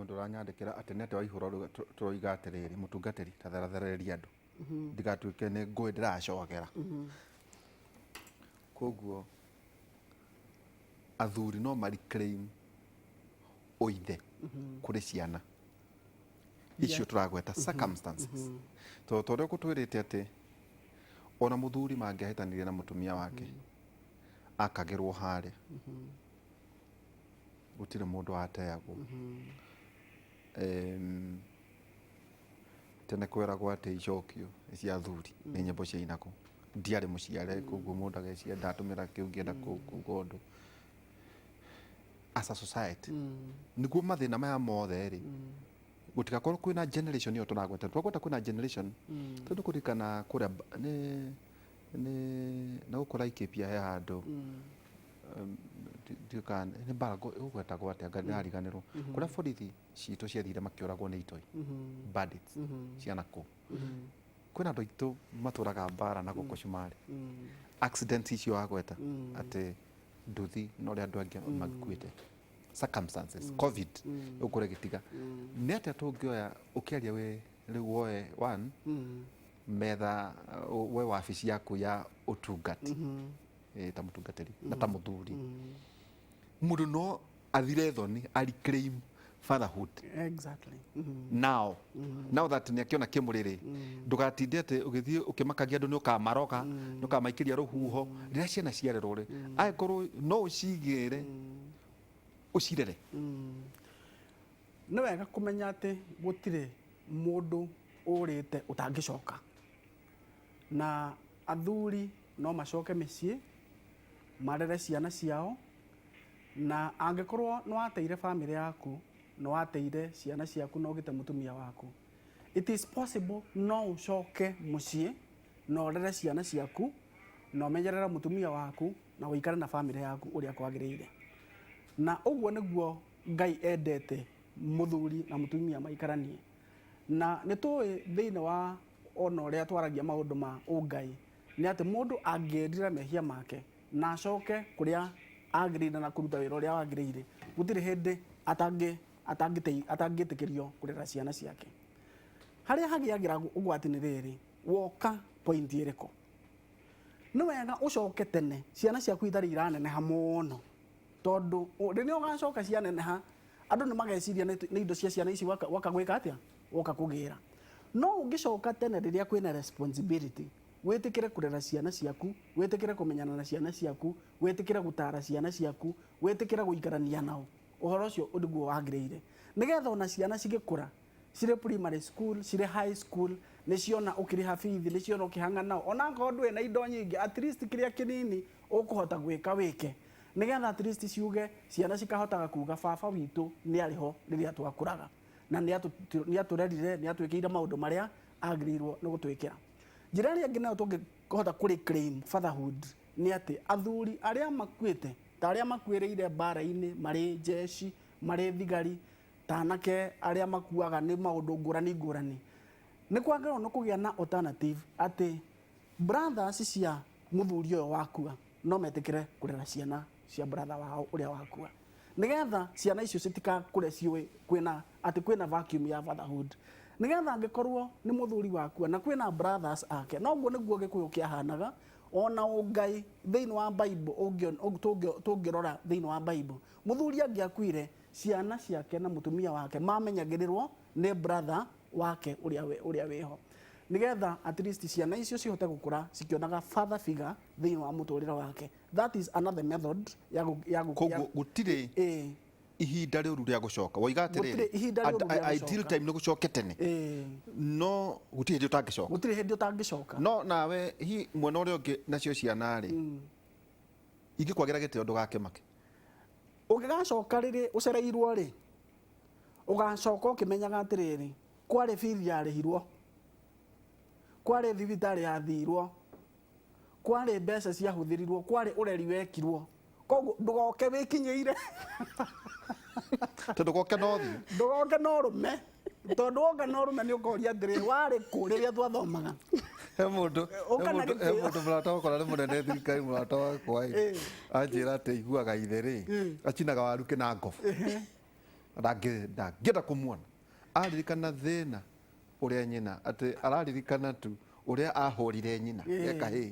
mundu uranyandikira ati nete wa ihuro turoiga atiriri mutungatiri tatharathereria andu ndigatuike ni ngui ndiracokera koguo athuri no reclaim oithe kuri ciana icio turagweta circumstances to tore ko twirite ati ona muthuri mangiahitanire na mutumia wake akagirwo hare gutire mundu ateagwo tene kweragwo ati icokio cia athuri ni nyimbo cia inako ndiari muciare koguo mundu agecia ndatumira kiu ngienda kugondu as a society niguo mathina maya mothe ri gutigakorwo kwina generation yo turagweta twagweta kwina generation tondu kurikana kuria ni na gukora ikipia he handu ndikan ni barago ugweta gwate ngariganirwo kuria borithi cito ciathire makioragwo ni itoi bandits ciana ko kwina andu itu maturaga bara na guko cumari accident icio agweta ati nduthi no ria andu angi magikuite circumstances covid ukore gitiga nete tungioya ukiaria we riu woe one metha we wabici yaku ya utungati ta mutungatiri na ta muthuri mundu no athire thoni reclaim fatherhood exactly now that ni akiona kimuriri ndugatinde ati ugithie ukimakagia andu ni ukamaroga ni ukamaikiria ruhuho rira ciana ciarerwo ri aikorwo no ucigire ucirere ni wega kumenya ati gutire mundu urite utangicoka na athuri no macoke micii marere ciana ciao na angikorwo no ateire family yaku no ateire ciana ciaku no gite mutumia waku it is possible no ucoke mucii no rere ciana ciaku no menyerera mutumia waku na wikare na family yaku uria kwagiriire na uguo niguo Ngai endete muthuri na mutumia maikaranie na nitui thiine wa ona uria twaragia maundu ma ungai ni ati mundu angierira mehia make na acoke kuria agirire na kuruta wira uria wagiriire gutire hindi atangitikirio kurera ciana ciake haria hagiagira ugwati ni riri woka point iriko ni wega ucoke tene ciana ciaku itari iraneneha muno tondu riria ugacoka cianeneha andu ni mageciria ni indo cia ciana ici wakagwika atia woka kugira no ungicoka tene riria kwina responsibility wetikire kurera ciana ciaku wetikire kumenyana na ciana ciaku wetikire gutara ciana ciaku wetikire guikarania nao uhoro ucio niguo wagiriire nigetha ona ciana cigikura cire primary school cire high school ni ciona ukiriha fees ni ciona ukihanga nao ona ngondu ena indo nyingi at least kiria kinini ukuhota gwika wike nigetha at least ciuge ciana cikahotaga kuga baba witu ni ariho riria twakuraga na ni aturerire ni atwikire maundu maria agiriirwo ni gutwikira njira iria ngina tungihota reclaim fatherhood ni ati athuri aria makuite ta aria makwiriire bara-ini mari jeshi mari thigari tanake aria makuaga ni maundu ngurani ni kwagirwo no kugia na alternative ati brothers cia muthuri uyo wakua no metikire kurera ciana cia brother wao uria wakua nigetha ciana icio citikakure ciwe kwina vacuum ya fatherhood nigetha angikorwo ni muthuri wakua na kwina brothers ake no guo niguo gikuyu kiahanaga ona ungai thiini wa bible tungirora thiini wa bible muthuri angiakuire ciana ciake na mutumia wake mamenyagirirwo ni brother wake uria wiho nigetha at least ciana icio cihote gukura cikionaga father figure thiini wa muturire wake that is another method ya gutire ihinda riu ria gucoka waiga atiriri ideal time ni gucoke tene no gutire hindi utangicoka no nawe hi mwena uria ungi nacio ciana ri ingikwagira gitio ndugakimake ugigacoka riri ucereirwo ri ugacoka ukimenyaga atiriri kwari fees yarihirwo kwari thibitari yathirwo kwari mbeca ciahuthirirwo kwari ureri wekirwo koguo ndugoke wikinyeire ndugoke no rume tondu woka no rume ni ukoria ndiri wari ku riria twathomaga he mundu murata wakwa ni munene thirikari murata wakwa anjira ati iguaga ithe ri acinaga waru kina ngobu ndangĩenda kũmuona aririkana thĩna ũrĩa nyina atĩ araririkana tu ũrĩa ahũrire nyina kahĩĩ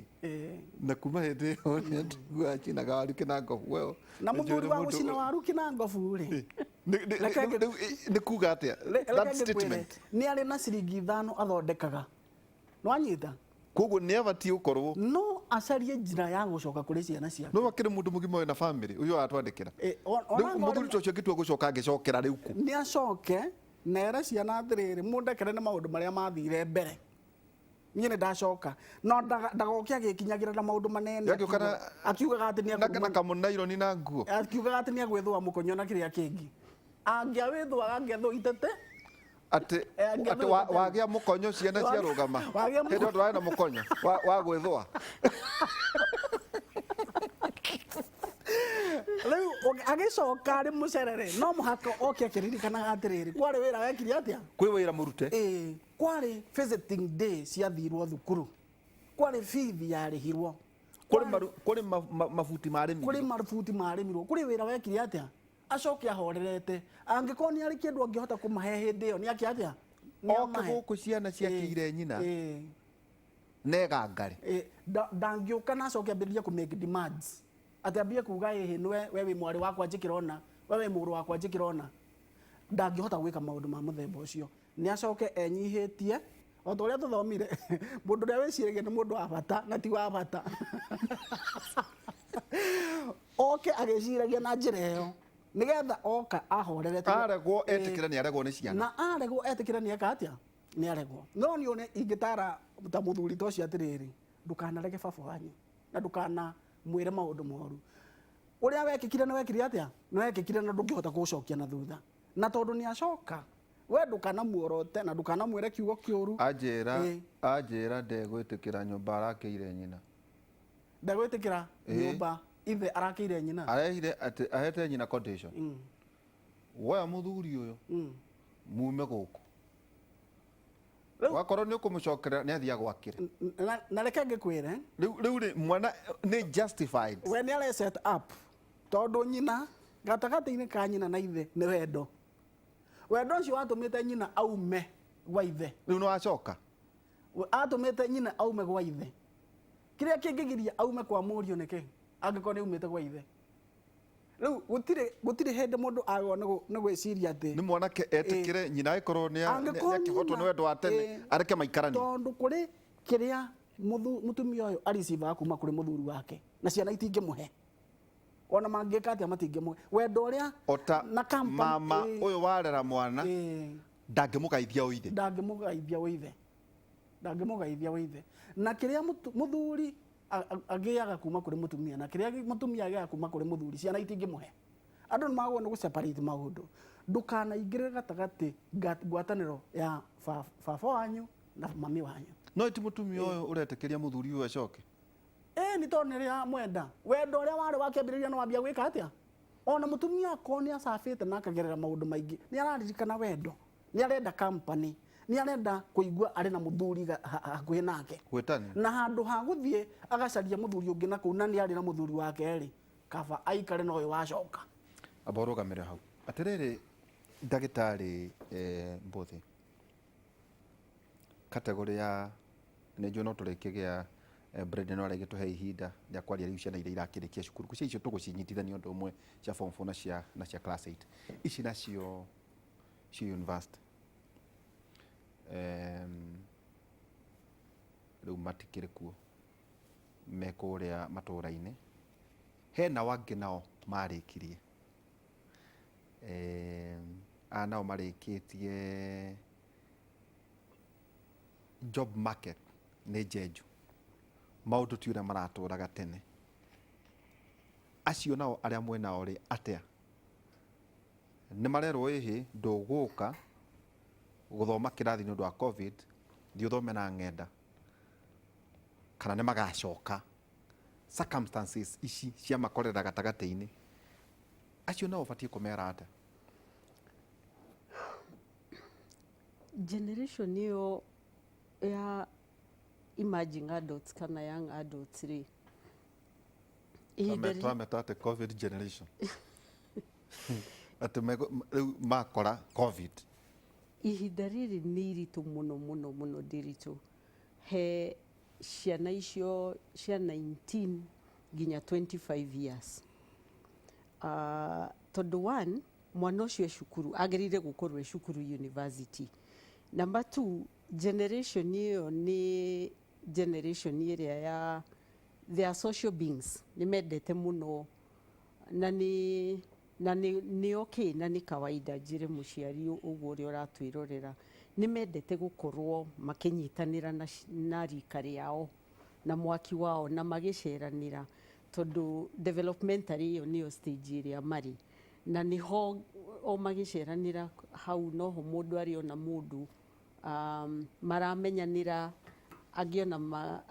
na kuma hĩndĩ ĩyo nĩ atiguaga acinaga waru kĩnangobu weo na mũthuri wa gũcina waru kĩnangobu rĩ nĩ kuga atĩa that statement nĩ arĩ na ciringi 5 athondekaga nwanyita koguo nĩ abatiĩ gũkorwo no acarie njĩra ya gũcoka kũrĩ ciana ciake no akĩrĩ mũndũ mũgima wĩna family ũyũ atwandĩkĩra rĩu mũthuri ta ũcio angĩtua gũcoka angĩcokera rĩu kũ nĩ acoke na ere ciana atĩrĩrĩ mũndekere nĩ maũndũ marĩa mathire mbere niĩ nĩ ndacoka no ndagoke agĩkinyagĩra na maũndũ manene akiugaga atĩ nĩ na kamũnaironi na nguo akiugaga atĩ nĩ agwĩthũa mũkonyo na kĩrĩa kĩngĩ angĩawĩthũaga angĩethwo itete atĩ wagĩa mũkonyo ciana ciarũgama hĩndĩ ĩyo ndũrarĩ na mũkonyo wa gwĩthũa rĩu agĩcoka arĩ mũcerere no mũhaka oke akĩririkanaga atĩrĩrĩ kwarĩ wĩra wekire atĩa kwĩ wĩra mũrute kwarĩ visiting day ciathirwo thukuru kwarĩ bithi yarĩhirwo kũrĩ mabuti marĩmirwo kũrĩ wĩra wekire atĩa acoke ahorerete angĩkorwo nĩ arĩ kĩndũ angĩhota kũmahe hĩndĩ ĩyo nĩ akĩ atĩa oke gũkũ ciana ciakĩire nyina negangare ndangĩũka na acoke ambĩrĩrie kũ make demands atĩ ambie kuga ĩhĩ nĩwe we wĩ mwarĩ wakwa njĩkĩrona we wĩ mũrũ wakwa njĩkĩrona ndangĩhota gwĩka maũndũ ma mũthemba ũcio nĩ acoke enyihĩtie o ta ũrĩa tũthomire mũndũ ũrĩa wĩciragia nĩ mũndũ wa bata na ti wa bata oke agĩciragia na njĩra ĩyo nĩgetha oka ahorerete aregwo etĩkĩra nĩ aregwo nĩ ciana na aregwo etĩkĩra nĩ eka atĩa nĩ aregwo no nĩ one ingĩtara ta mũthuri ta ũcio atĩrĩrĩ ndũkanarege baba wanyu na ndũkana mwĩre maũndũ moru ũrĩa wekĩkire nĩ wekire atĩa nĩ wekĩkire na ndũngĩhota gũcokia na thutha na tondũ nĩ acoka we ndũkanamuorote na ndũkanamwĩre kiugo kĩũru anjĩra ndegwĩtĩkĩra nyũmba arakĩire nyina ndegwĩtĩkĩra nyũmba ithe arakĩire nyina arehire atĩ ahete nyina condition woya mũthuri ũyũ mume gũkũ wakorwo nĩ ũkũmũcokerera nĩ athiaga gwakĩre na reke ngĩkwĩre rĩu mwana nĩ justified we nĩ are set up tondũ nyina gatagatĩ-inĩ ka nyina na ithe nĩ wendo ũcio watũmĩte nyina aume gwa ithe rĩu nĩ wacoka atũmĩte nyina aume gwa ithe kĩrĩa kĩngĩgiria aume kwa mũriũ nĩkĩ angĩkorwo nĩ umĩte gwa ithe rĩu gũtirĩ hĩndĩ mũndũ agwo nĩ gwĩciria atĩ nĩ mwanake etĩkĩre nyina agĩkorwo nĩ akĩhotwo nĩ wendo wa tene areke maikaranie tondũ kũrĩ kĩrĩa mũtumia ũyũ aricivaga kuma kũrĩ mũthuri wake na ciana itingĩmũhe ona mangĩka atĩa matingĩmũhe wendo ũrĩa na mama ũyũ warera mwana ndangĩmũgeithia ũithe na kĩrĩa mũthuri agĩaga kuma kũrĩ mũtumia na kĩrĩa mũtumia agĩaga kuma kũrĩ mũthuri ciana itingĩmũhe andũ nĩ magwo nĩ gũseparate maũndũ ndũkanaingĩrĩre gatagatĩ ngwatanĩro ya baba wanyu na mami wanyu no ti mũtumia ũyũ ũretĩkĩria mũthuri ũyũ acoke nĩ tondũ nĩ rĩa mwenda wendo ũrĩa warĩ wakĩambĩrĩria no wambia gwĩka atĩa ona mũtumia akorwo nĩ acabĩte na akagerera maũndũ maingĩ nĩ araririkana wendo nĩ arenda company nĩ arenda kũigua arĩ na mũthuri hakuhĩ nake na handũ ha gũthiĩ agacaria mũthuri ũngĩ na kũu na nĩ arĩ na mũthuri wake rĩ kaba aikare na ũyũ wacoka amba ũrũgamĩre hau atĩrĩrĩ ndagĩtarĩ Mbuthi kategori ya nĩ njũĩ no tũrĩkĩgĩa Brenda no aragĩtũhe ihinda rĩa kwaria rĩu ciana iria irakĩrĩkia cukuru kucia icio tũgũcinyitithania ũndũ ũmwe cia form 4 na cia class 8 ici nacio cia university rĩu matikĩrĩ kuo me kũrĩa matũũra-inĩ hena wangĩ nao marĩkirie nao marĩkĩtie job market nĩ njenju maũndũ ti ũrĩa maratũũraga tene acio nao arĩa mwenao rĩ atĩa nĩ marerwo ĩhĩ ndũgũka gũthoma kĩrathi nĩ ũndũ wa covid thiĩ ũthome na ng'enda kana nĩ magacoka circumstances ici cia makorera gatagatĩ-inĩ acio nao ũbatiĩ kũmera atĩa generation ĩyo ya emerging adults kana young adults rĩ twameta atĩ covid generation ati makora covid ihinda rĩrĩ nĩ iritũ mũno mũno mũno Ndereti he ciana icio cia 19 nginya 25 years tondũ one mwana ũcio cukuru agĩrĩire gũkorwo cukuru university. Number 2, generation ĩyo nĩ generation ĩrĩa ya they are social beings, nĩ mendete mũno na nĩ okay na nĩ kawaida njĩre mũciari ũguo ũrĩa ũratwĩrorera nĩ mendete gũkorwo makĩnyitanĩra na rika rĩao na mwaki wao na magĩceranĩra tondũ developmentary ĩyo nĩyo stage ĩrĩa marĩ na nĩho o magĩceranĩra hau noho mũndũ arĩ ona mũndũ maramenyanĩra angĩona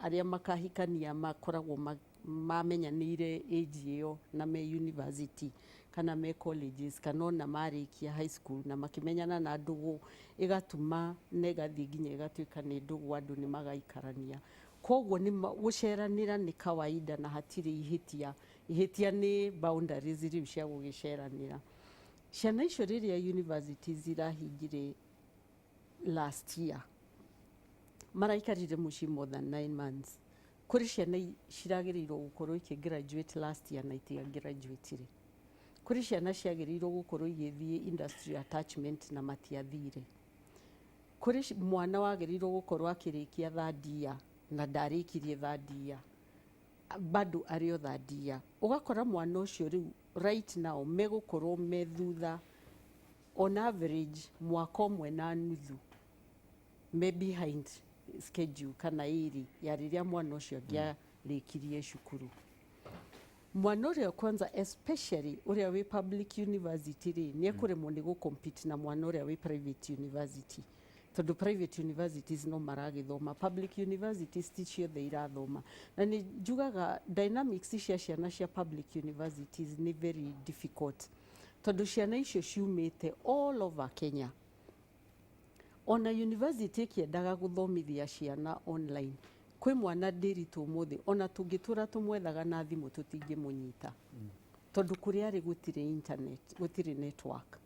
arĩa makahikania makoragwo mamenyanĩire age ĩyo na me university kana me colleges kana ona marĩkia high school na makĩmenyana na ndũgũ ĩgatũma na ĩgathiĩ nginya ĩgatuĩka nĩ ndũgũ andũ nĩ magaikarania. Koguo gũceranĩra nĩ kawaida na hatirĩ ihĩtia. Ihĩtia nĩ boundaries rĩu cia gũgĩceranĩra. Ciana icio rĩrĩa university zirahingire last year maraikarire mũciĩ more than 9 months. Kũrĩ ciana ciragĩrĩirwo gũkorwo ikĩgraduate last year na itiagraduate-ire. Kũrĩ ciana ciagĩrĩirwo gũkorwo igĩthiĩ industry attachment na matiathire. Kũrĩ mwana wagĩrĩirwo gũkorwo akĩrĩkia third year na ndarĩkirie third year bado arĩ o third year. Ũgakora mwana ũcio rĩu right now megũkorwo me thutha on average mwaka ũmwe na nuthu me behind schedule kana ĩrĩ ya rĩrĩa mwana ũcio angĩarĩkirie cukuru. Mwana ũrĩa kwanza especially ũrĩa wĩ public university rĩ nĩ ekũremwo nĩ gũcompete na mwana ũrĩa wĩ private university tondũ private universities no maragĩthoma, public universities ti ciothe irathoma. Na nĩ njugaga dynamics cia ciana cia public universities nĩ very difficult tondũ ciana icio ciumĩte all over Kenya. Ona university ĩkĩendaga gũthomithia ciana online kwĩ mwana Ndereti ũmũthĩ ona tũngĩtũra tũmwethaga na thimũ tũtingĩmũnyita tondũ kũrĩa arĩ gũtirĩ internet, gũtirĩ network,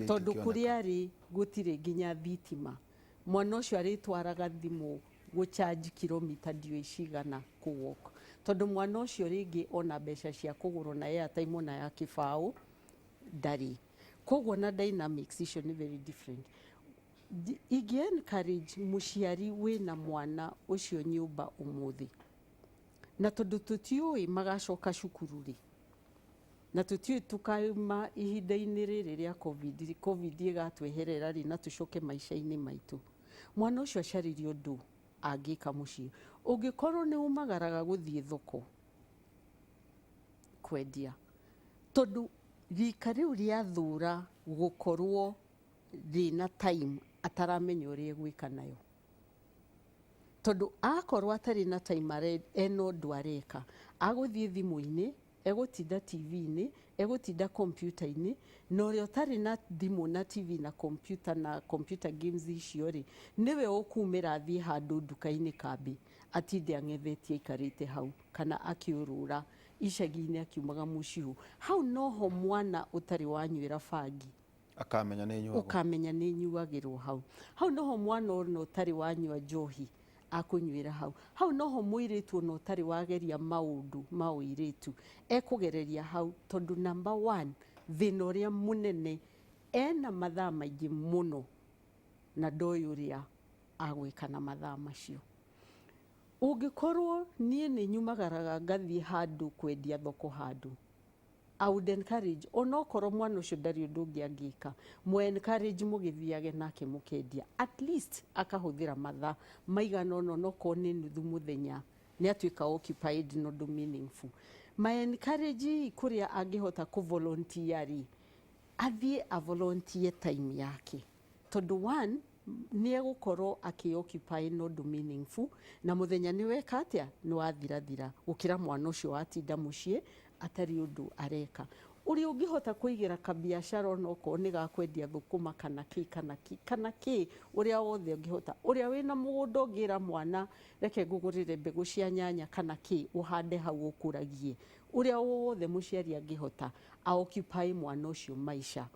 tondũ kũrĩa arĩ gũtirĩ nginya thitima. Mwana ũcio arĩtwaraga thimũ gũcharge kilomita ndiũĩ cigana kũwalk tondũ mwana ũcio rĩngĩ ona mbeca cia kũgũrwo na airtime na ya kĩbaũ ndarĩ. Koguo na dynamics icio nĩ very different. Ingĩ-encourage mũciari wĩna mwana ũcio nyũmba ũmũthĩ na tondũ tũtiũĩ magacoka cukuru rĩ na tũtiũĩ tũkauma ihinda-inĩ rĩrĩ rĩa covid ĩgatweherera rĩ na tũcoke maica-inĩ maitũ. Mwana ũcio acarĩrie ũndũ angĩka mũciĩ. Ũngĩkorwo nĩ umagaraga gũthiĩ thoko kwendia tondũ rika rĩu rĩathũra gũkorwo rĩna time ataramenya ũrĩa egwĩka nayo. Tondũ akorwo atarĩ na time ena ũndũ areka agũthiĩ thimũ-inĩ, egũtinda TV-inĩ, egũtinda kompiuta-inĩ, na ũrĩa ũtarĩ na thimũ na TV na kompiuta na computer games icio rĩ nĩwe ũkumĩra athiĩ handũ nduka-inĩ kambĩ atinde ang'ethetie aikarĩte hau kana akĩũrũra icagi-inĩ akiumaga mũciĩ. Hau noho mwana ũtarĩ wanyuĩra bangi ukamenya nĩ nyuagĩrwo hau. Hau noho mwana ona ũtarĩ wanyua njohi akũnyuĩra hau. Hau noho mũirĩtu ona ũtarĩ wageria maũndũ ma ũirĩtu ekũgereria hau tondũ number 1 thĩna ũrĩa mũnene ena mathaa maingĩ mũno na ndoĩ ũrĩa agwĩka na mathaa macio. Ũngĩkorwo niĩ nĩ nyumagaraga ngathiĩ handũ kwendia thoko handũ, I would encourage onokorwo mwana ũcio ndarĩ ũndũ ũngĩ angĩka encourage mũgĩthiage nake mũkendia at least akahũthĩra mathaa maigana ũna onokorwo nĩ nuthu mũthenya nĩ atuĩka occupied na ũndũ meaningful. Encourage kũrĩa angĩhota volunteer rĩ athiĩ volunteer time yake tondũ one nĩ egũkorwo akĩ-occupy na ũndũ meaningful na mũthenya nĩ weka atĩa nĩ wathirathira gũkĩra mwana ũcio watinda mũciĩ atari undu areka uria ungihota kuigira kabiashara onoko ni ga kwendia thukuma kana ki uria wothe ungihota uria wina mugunda ungira mwana reke ngugurire mbegu cia nyanya kana ki uhande hau ukuragie uria wothe muciari angihota occupy mwana ucio maisha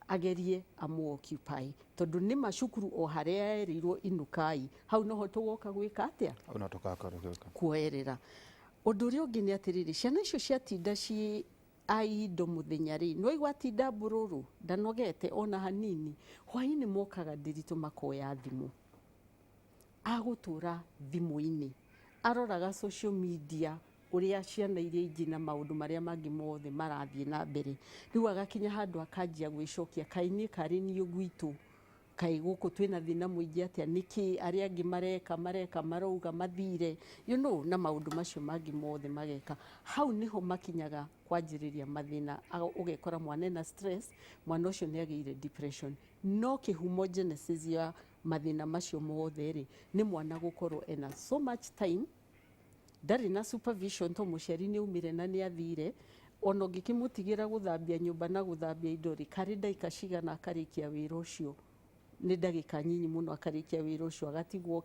agerie amu occupy tondu ni macukuru o haria erirwo inukai hau noho tugoka gwika atia hau no tukakorogoka kuerera undu uria ungi ni atiriri ciana icio ciatinda ci aindo muthenya ri no igwatinda bururu ndanogete ona hanini hwaini mokaga ndiritu makoya thimu agutura thimu-ini aroraga social media uria ciana iria ingi na maundu maria mangi mothe marathie na mbere riu agakinya handu akanjia gwicokia kaini kari ni ugwitu kai guku twina thina muingi atia niki aria angi mareka marauga mathire na maundu macio mangi mothe mageka hau niho makinyaga kwanjiriria mathina ugekora mwana na stress mwana ucio ni ageire depression no kihumo genesis ya mathina macio mothe ri ni mwana gukorwo ena so much time ndari na supervision to muciari ni umire na ni athire ona ngikimutigira guthambia nyumba na guthambia indo ri kari ndaika cigana akarikia wira ucio ni ndagika nyinyi muno akarikia wira ucio agatigwo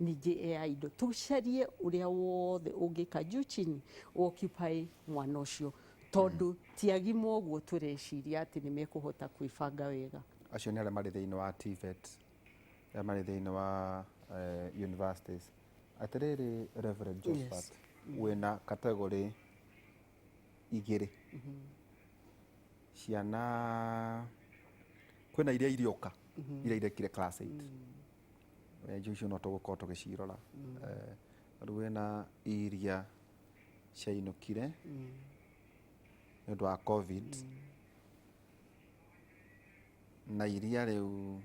ningi indo tucarie uria wothe ungika juchini occupy mwana ucio tondu tiagimo guo tureciria ati ni mekuhota kwibanga wega acio ni aria mari thiini wa TVET aria mari thiini wa universities atiriri Reverend Josephat wina category igiri ciana kwina iria irioka iria irekire class 8 juicio no tugukorwo tugicirora riu wina iria ciainukire ni undu wa covid na iria riu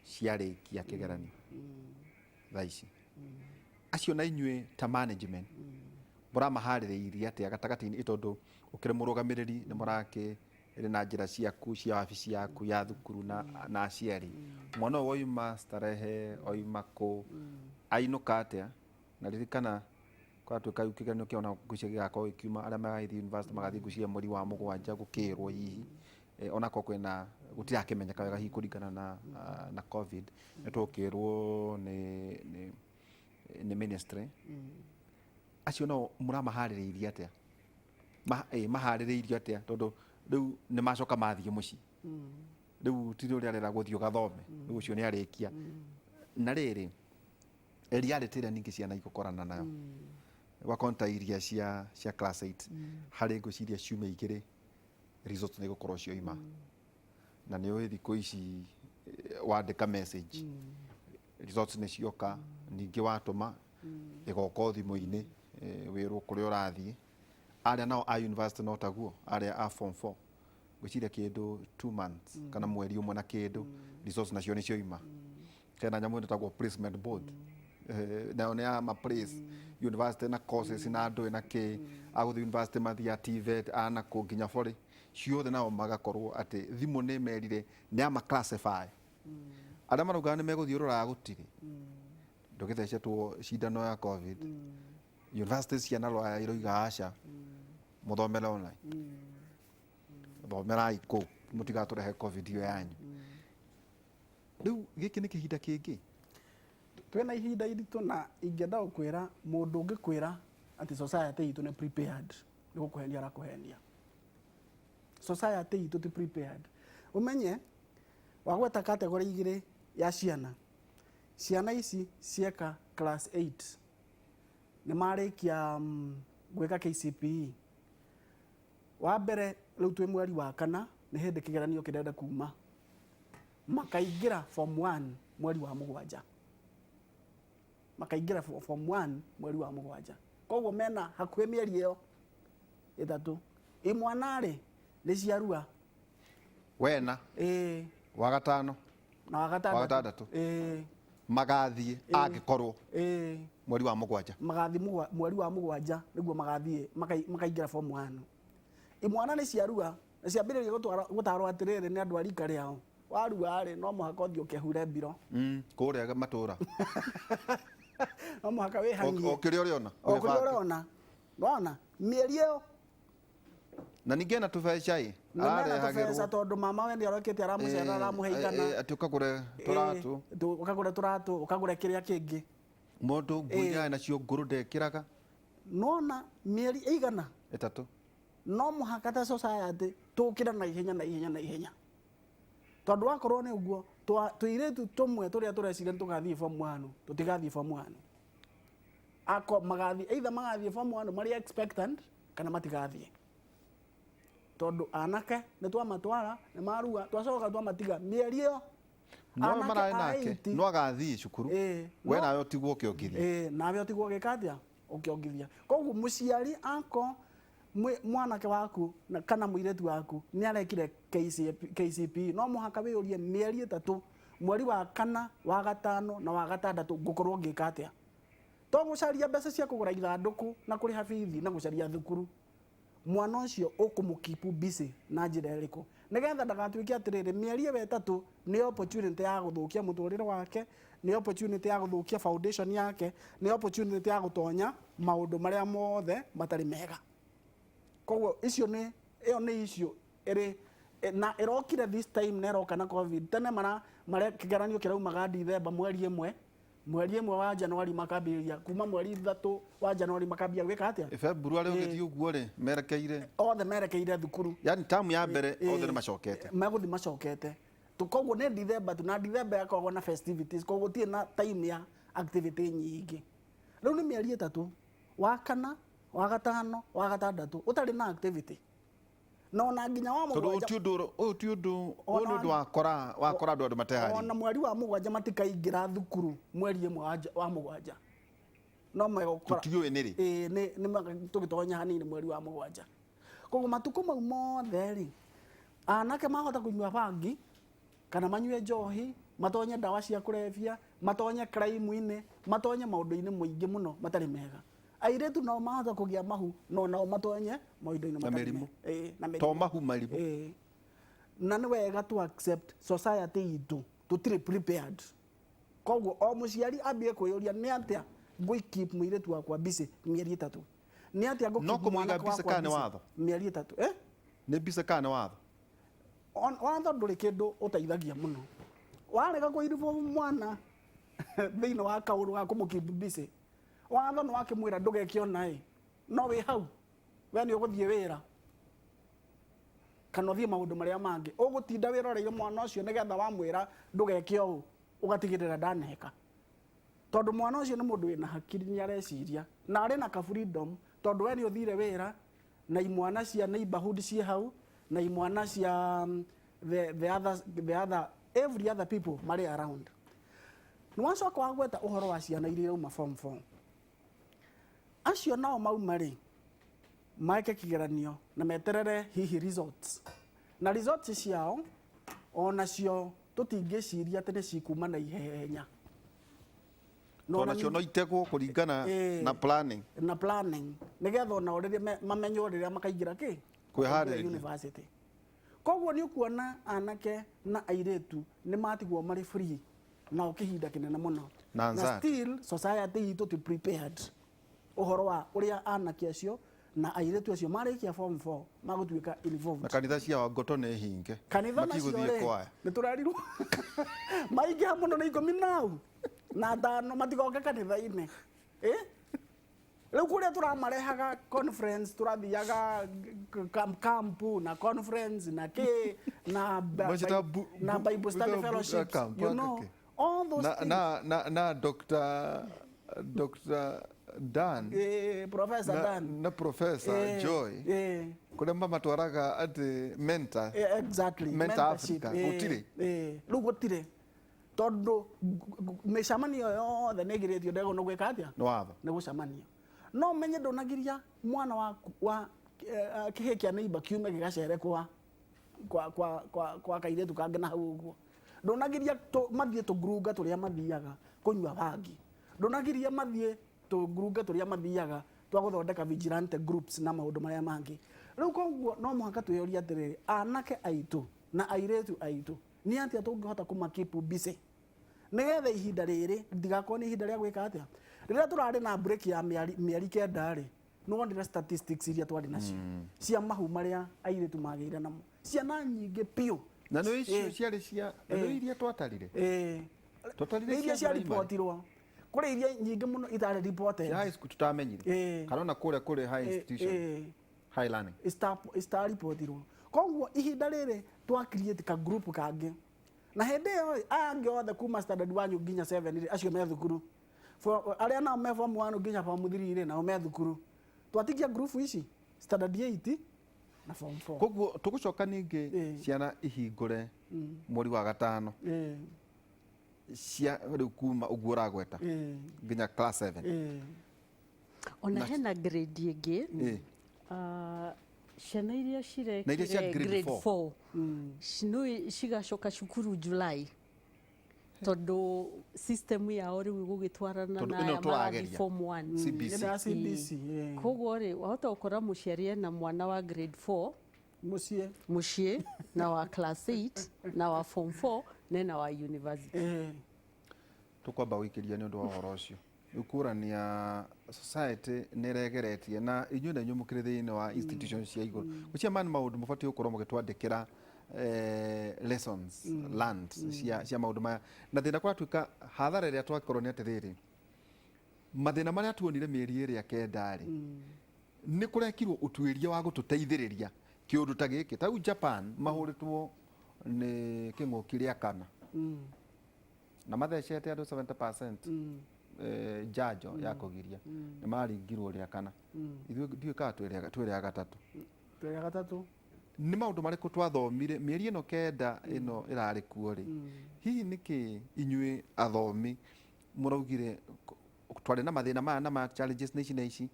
ciarikia kigeranio thaici acio na inyue ta management muramaharireirie atia gatagati-ini itondu ukiri murugamiriri ni muraki iri na njira ciaku cia wabici yaku ya thukuru na aciari mwana oima starehe oima ku ainuka atia na ririkana kwatuika kigeranio kiona ngucia gigakorwo ikiuma aria magathi university magathi ngucia mweri wa mugwanja gukirwo hihi onako kwina gutirakimenyeka wega hihi kuringana na covid nitukirwo ni ministry acio no muramaharireirie atia maharireirio atia tondu riu ni macoka mathie muci riu tiri uria rera guthio gathome riu ucio ni arikia na riri reality ira ningi ciana igukorana nayo wakonta iria cia class 8 hari nguciria ciume igiri results ni gukorwo cioima na ni uthi thikũ ici wandika message results ni cioka ningi watuma igoka thimu-ini wirwo kuria urathie aria nao a university no taguo aria a form 4 gwiciria kindu 2 months kana mweri umwe na kindu results nacio ni cioima tena nyamu ndetagwo placement board na ne ama place university na courses na andu na ki aguthi university mathia TVET ana ku nginya bori ciothe nao magakorwo ati thimu ni merire ni ama classify aria marauga ni meguthiurura gutiri ndugithecetwo cindano ya covid university ciana rwaya iroiga aca muthomera online thomera iku mutigaturehe covid iyo yanyu riu giki ni kihinda kingi twena ihinda iritu na ingenda gukwira mundu ungikwira ati society itu ni prepared ni gukuhenia arakuhenia society itu ti prepared umenye wagweta category igiri ya ciana ici cieka class 8 ni marikia gwika KCPE wa mbere riu twi mweri wa kana ni hindi kigeranio kirenda kuma makaingira form 1 mweri wa mugwanja makaingira form 1 mweri wa mugwanja koguo mena hakuhe mieri iyo ithatu imwanari ni ciarua wena wa gatano na wa gatandatu magathie angikorwo mweri wa mugwanja magathi mweri wa mugwanja niguo magathie makaingira form 1 imwana ni ciarua na ciambiriria gutarwo atiriri ni andu arika riao warua ri no muhaka uthio kehure mbiro kuria matura no muhaka wi hangi okiria uriona uriona mieri iyo na ningĩ na tũbeca ĩ ararehagĩrwo tondũ mama we nĩarokĩte aramucera aramuhe igana ati ũkagũre tũratũ ũkagũre tũratũ ũkagũre kĩrĩa kĩngĩ mũndũ nguo nacio ngũrũ ndekĩraga nona mĩeri ĩigana 3 no mũhaka ta society tũkĩra na ihenya tondũ wakorwo nĩ ũguo tũirĩtu tũmwe tũrĩa tũreciria tũgathiĩ form 1 tũtigathiĩ form 1 magathiĩ either magathiĩ form 1 marĩ expectant kana matigathiĩ tondũ anake nĩ twamatwara nĩ marua twacoka twamatiga mĩeri ĩyo no maraĩ nake no agathiĩ cukuru we nawe ũtigwo ũkĩongithia nawe ũtigwo ũgĩka atĩa ũkĩongithia koguo mũciari ako mwanake waku kana mũirĩtu waku nĩ arekire KCPE no mũhaka wĩyũrie mĩeri 3 mweri wa 4 wa 5 na wa 6 ngũkorwo ngĩka atĩa to gũcaria mbeca cia kũgũra ithandũkũ na kũrĩha bithi na gũcaria thukuru mwana ũcio ũkũmũkipu busy na njĩra ĩrĩkũ nĩgetha ndagatuĩke atĩrĩrĩ mĩeri ĩyo 3 nĩ opportunity ya gũthũkia mũtũrĩre wake nĩ opportunity ya gũthũkia foundation yake nĩ opportunity ya gũtonya maũndũ marĩa mothe matarĩ mega koguo icio nĩ icio ĩrĩ na ĩrokire this time na ĩroka na covid tene kĩgeranio kĩraumaga December mweri 1 wa January makambĩrĩria kuma mweri 3 wa January makambia gwĩka atĩa February ũgĩthiĩ ũguo rĩ merekeire thukuru yani tamu ya mbere othe nĩ macokete megũthiĩ macokete koguo nĩ December na December yakoragwo na festivities koguo tie na time ya activity nyingĩ rĩu nĩ mĩeri 3 wa 4 wa 5 wa 6 ũtarĩ na activity no na nginya wa mũgwanja ũyũ nĩ wakora andũ matehari ona mweri wa mũgwanja matikaingĩra thukuru mweri 1 wa mũgwanja no megũkora tutiũĩ nĩ rĩ nĩ tũgĩtonya hanini mweri wa mũgwanja koguo matukũ mau mothe rĩ anake mahota kũnyua bangi kana manyue njohi matonye ndawa cia kũrebia matonye crime-inĩ matonye maũndũ-inĩ mũingĩ mũno matarĩ mega airĩtu nao mahota kũgĩa mahu no nao matonye maũndũ-inĩ matarĩ mega to mahu marimũ na nĩ wega to accept society itũ tũtirĩ prepared koguo o mũciari ambie kwĩyũria nĩ atĩa ngũikeep mũirĩtu wakwa busy mĩeri 3 nĩ atĩa ngũkeep mwanake wakwa mĩeri 3 nĩ busy kana watho watho ndũrĩ kĩndũ ũteithagia mũno warega kũiribũ mwana thĩinĩ wa kaũndũ ga kũmũkeep busy watho nĩ wakĩmwĩra ndũgekĩona no wĩ hau we nĩ ũgũthiĩ wĩra kana ũthiĩ maũndũ marĩa mangĩ ũgũtinda wĩroreire mwana ũcio nĩgetha wamwĩra ndũgeke ũũ ũgatigĩrĩra ndaneka tondũ mwana ũcio nĩ mũndũ wĩna hakiri nĩ areciria na arĩ na ka freedom tondũ we nĩ ũthire wĩra na imwana cia neighborhood ciĩ hau na imwana cia every other people marĩ around nĩ wacoka wagweta ũhoro wa ciana iria irauma form 4 acio nao mauma rĩ maeke kĩgeranio na meterere hihi results na results ciao onacio tũtingĩciria atĩ nĩ cikuma na ihenya nacio no itegwo kũringana na planning nĩgetha ona rĩrĩa mamenywo rĩrĩa makaingĩra kwĩharĩrĩria university koguo nĩ ũkuona anake na airĩtu nĩ matigwo marĩ free na ũkĩhinda kĩnene mũno na still society itũ ti prepared ũhoro wa ũrĩa anake acio na airĩtu acio marĩkia form 4 magũtuĩka involved na kanitha cia ngoto nĩ hinge kanitha nacio nĩ tũrerirwo maingĩha mũno nĩ 10 na 5 matigoke kanitha-inĩ rĩu kũrĩa tũramarehaga conference tũrathiaga camp na conference na na Bible study fellowships you know all those things na Dr. Dan Professor Dan na Professor Joy kũrĩa mamatwaraga atĩ mentor mentorship gũtirĩ rĩu gũtirĩ tondũ mĩcamanio yothe nĩ ĩgirĩtio ndego nĩ gwĩka atĩa nĩ gũcamanio no menye ndũnagiria mwana wa kĩhĩ kĩa neighbor kiume gĩgacere kwa kairĩtu kangĩ na hau ũguo ndũnagiria mathiĩ tũngurunga tũrĩa mathiaga kũnyua bangi ndũnagiria mathiĩ tũngurunga tũrĩa mathiaga twa gũthondeka vigilante groups na maũndũ marĩa mangĩ rĩu koguo no mũhaka twĩyũrie atĩrĩrĩ anake aitũ na airĩtu aitũ nĩ atĩa tũngĩhota kũmakeep busy nĩgetha ihinda rĩrĩ ndigakorwo nĩ ihinda rĩa gwĩka atĩa rĩrĩa tũrarĩ na break ya mĩeri 9 rĩ no wondira statistics iria twari nacio cia mahu maria airitu magire namo ciana nyingi pio na no icio ciarĩ cia no iria twatarire iria cia reportirwo kuri iria nyingi muno itari reported high school tutamenyire kana kure high institution high learning star reportirwo koguo ihinda riri twa create ka group kangi na hindi yo angi othe kuma standard 1 nginya 7 acio me thukuru aria nao me form 1 nginya form 3 nao me thukuru twatigia group ici standard 8 na form 4 koguo tugucoka ningi ciana ihingure mweri wa gatano cia riu kuma uguo uragweta nginya class 7 ona hena grade ingi ciana iria cirekire grade 4 no cigacoka cukuru July tondu system yao riu gugitwarana na ya marathi form 1 CBC koguo ri wahota gukora muciari na mwana wa grade 4 mucie na wa class 8 na wa form 4 na wa university tukwamba wikiria ni undu wa horo ucio ukurania society niregeretie na inyuĩ na inyuĩ mũkĩrĩ thĩinĩ wa institutions cia igũrũ gũcia mani maũndũ mũbatiĩ gũkorwo mũgĩtwandĩkĩra lessons learned cia maũndũ maya na thĩna kwatuĩka hathara ĩrĩa twakorwo nĩ atĩrĩrĩ mathĩna marĩa tuonire mĩeri ĩrĩa kendarĩ nĩ kũrekirwo ũtuĩria wa gũtũteithĩrĩria kĩũndũ ta gĩkĩ ta Japan mahũrĩtwo nĩ kĩng'ũki rĩa kana na mathecete andũ 70% njanjo ya kugiria nĩ maringirwo rĩa kana ithuĩ ndiũkaga twĩrĩa gatatũ nĩ maũndũ marĩkũ twathomire mĩeri ĩno kenda ĩno ĩrarĩ kuo rĩ hihi nĩkĩ inyuĩ athomi mũraugire twarĩ na mathĩna maya na ma challenges nĩ ici na ici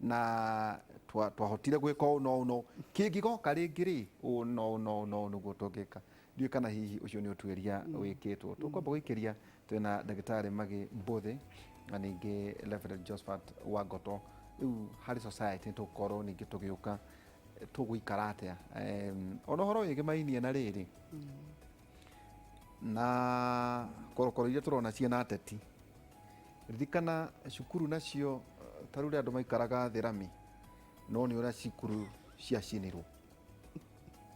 na twahotire gwĩka ũũ no kĩngĩgoka rĩngĩ rĩ no nĩguo tũngĩka ndiũĩ kana hihi ũcio nĩ ũtuĩria wĩkĩtwo tũkwamba gũikĩria twĩna ndagĩtarĩ Magi Mbũthĩ na ningĩ Reverend Josephat Wangoto rĩu harĩ society tũkorwo ningĩ tũgĩũka tũgũikara atĩa ona ũhoro wĩgiĩ mainie na rĩrĩ na korokoro iria tũrona ciĩna ateti ririkana cukuru nacio ta rĩu rĩa andũ maikaraga thĩrami no nĩ ũrĩa cukuru ciacinirwo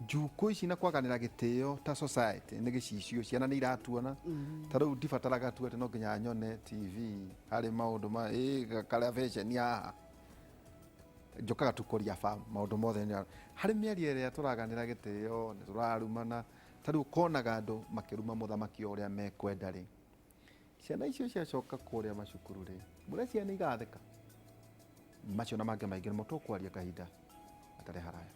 njukũ ici na kwaganĩra gĩtĩo ta society nĩ gĩcicio ciana nĩ iratuona ta rĩu ndibataraga tu atĩ no nginya nyone TV harĩ maũndũ ma karĩa fashion haha njokaga tukoria farm maũndũ mothe harĩ mĩeri ĩrĩa tũraganĩra gĩtĩo nĩ tũrarumana ta rĩu konaga andũ makĩruma mũthamaki ũrĩa mekwenda rĩ ciana icio ciacoka kũrĩa macukuru rĩ mũrĩa ciana igatheka macio na mangĩ maingĩ nĩmo tũkwaria kahinda gatarĩ haraya.